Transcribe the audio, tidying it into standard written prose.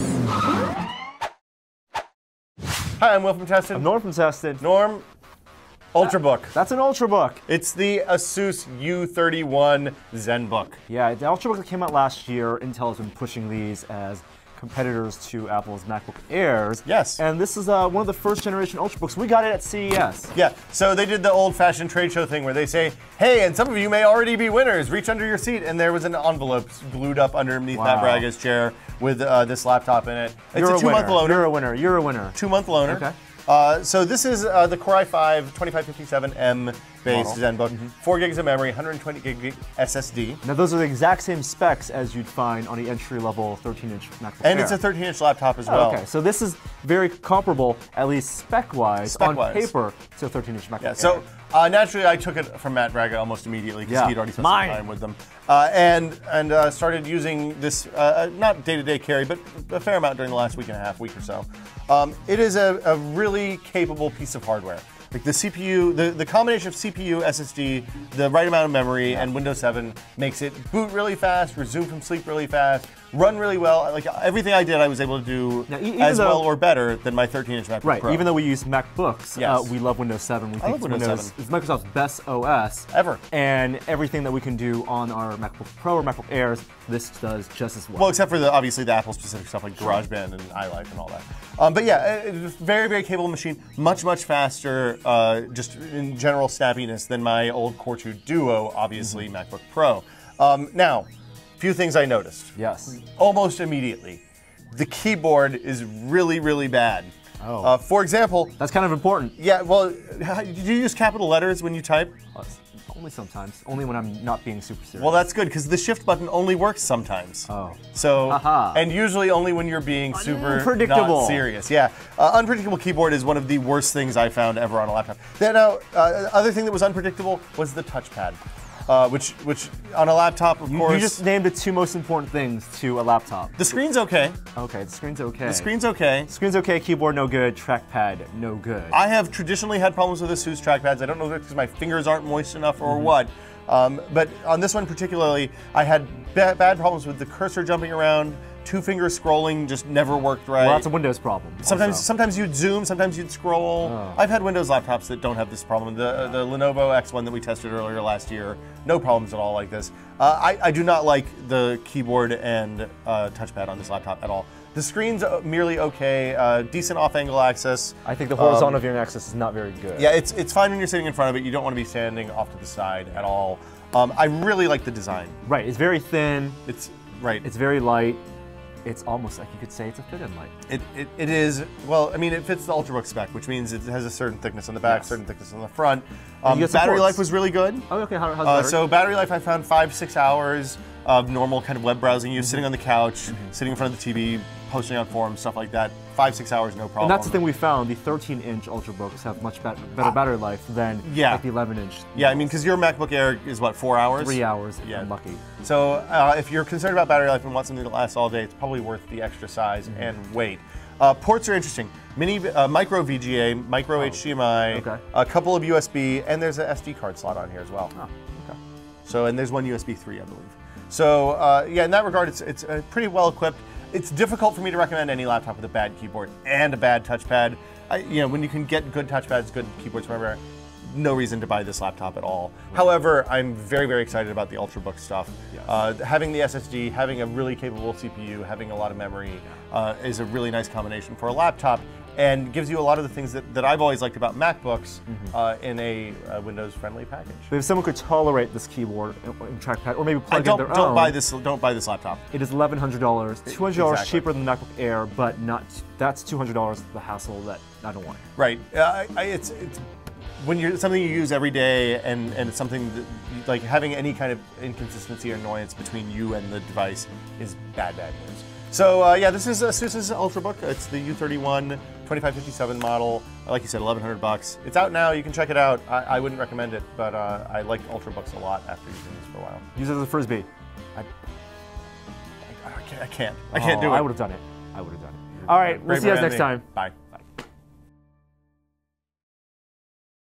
Hi, I'm Will from Tested. I'm Norm from Tested. Norm, Ultrabook. That's an Ultrabook. It's the Asus U31 Zenbook. Yeah, the Ultrabook that came out last year, Intel has been pushing these as competitors to Apple's MacBook Airs. Yes. And this is one of the first generation Ultrabooks. We got it at CES. Yeah, so they did the old-fashioned trade show thing where they say, hey, and some of you may already be winners, reach under your seat, and there was an envelope glued up underneath Matt Braga's chair with this laptop in it. It's a 2-month loaner. You're a winner. You're a winner. 2-month loaner. Okay. So this is the Core i5 2557M based Zenbook, 4 gigs of memory, 120 gig SSD. Now those are the exact same specs as you'd find on the entry-level 13-inch MacBook And Air. it's a 13-inch laptop as well. Okay, so this is very comparable, at least spec-wise, on paper, to a 13-inch MacBook Air. So naturally, I took it from Matt Braga almost immediately because he'd already spent some time with them, and started using this not day-to-day carry, but a fair amount during the last week or so. It is a really capable piece of hardware. Like the CPU, the combination of CPU, SSD, the right amount of memory, and Windows 7 makes it boot really fast, resume from sleep really fast, run really well. Like everything I did, I was able to do as well or better than my 13-inch MacBook Pro. Even though we use MacBooks, we love Windows 7. We think Windows 7 is Microsoft's best OS ever. And everything that we can do on our MacBook Pro or MacBook Airs, this does just as well. Well, except for obviously the Apple-specific stuff like GarageBand and iLife and all that. But yeah, it's a very, very capable machine. Much, much faster, just in general snappiness than my old Core 2 Duo, obviously MacBook Pro. Now, few things I noticed. Yes. Almost immediately. The keyboard is really, really bad. Oh. For example... That's kind of important. Yeah, well, do you use capital letters when you type? Only sometimes. Only when I'm not being super serious. Well, that's good, because the shift button only works sometimes. Oh. So, and usually only when you're being super not serious. Yeah. Unpredictable keyboard is one of the worst things I found ever on a laptop. Now, other thing that was unpredictable was the touchpad. Which on a laptop, of course... You just named the two most important things to a laptop. The screen's okay. Okay, the screen's okay. The screen's okay. Screen's okay, keyboard no good, trackpad no good. I have traditionally had problems with Asus trackpads. I don't know if it's because my fingers aren't moist enough or what. But on this one particularly, I had bad problems with the cursor jumping around. Two-finger scrolling just never worked right. Well, that's a Windows problem. Sometimes you'd zoom, sometimes you'd scroll. Oh. I've had Windows laptops that don't have this problem. The Lenovo X1 that we tested earlier last year, no problems at all like this. I do not like the keyboard and touchpad on this laptop at all. The screen's merely okay, decent off-angle access. I think the horizontal viewing access is not very good. Yeah, it's fine when you're sitting in front of it. You don't want to be standing off to the side at all. I really like the design. Right, it's very thin. It's very light. It's almost like you could say it's a fit-in light. It is, well, I mean, it fits the Ultrabook spec, which means it has a certain thickness on the back, certain thickness on the front. Battery life was really good. Oh, okay, how's battery? So battery life, I found 5-6 hours of normal kind of web browsing use, sitting on the couch, sitting in front of the TV, posting on forums, stuff like that. 5-6 hours, no problem. And that's the thing we found, the 13-inch Ultrabooks have much better battery life than like the 11-inch. Yeah, I mean, because your MacBook Air is what, 4 hours? 3 hours, if I'm lucky. So if you're concerned about battery life and want something that lasts all day, it's probably worth the extra size and weight. Ports are interesting. Micro VGA, micro HDMI, a couple of USB, and there's an SD card slot on here as well. Oh, okay. So, and there's one USB 3, I believe. So, yeah, in that regard, it's pretty well equipped. It's difficult for me to recommend any laptop with a bad keyboard and a bad touchpad. When you can get good touchpads, good keyboards, whatever, no reason to buy this laptop at all. Right. However, I'm very, very excited about the Ultrabook stuff. Yes. Having the SSD, having a really capable CPU, having a lot of memory is a really nice combination for a laptop, and gives you a lot of the things that I've always liked about MacBooks in a Windows-friendly package. But if someone could tolerate this keyboard and trackpad, or maybe plug in their own, don't buy this laptop. It is $1,100, $200 cheaper than the MacBook Air, but that's $200 the hassle that I don't want. Right. It's when you're something you use every day, and it's something that, like having any kind of inconsistency or annoyance between you and the device is bad news. So yeah, this is Asus's Ultrabook. It's the U31 2557 model. Like you said, $1,100. It's out now. You can check it out. I wouldn't recommend it, but I like Ultrabooks a lot after using this for a while. Use it as a frisbee. I can't do it. I would have done it. I would have done it. All right, we'll see you guys next time. Bye.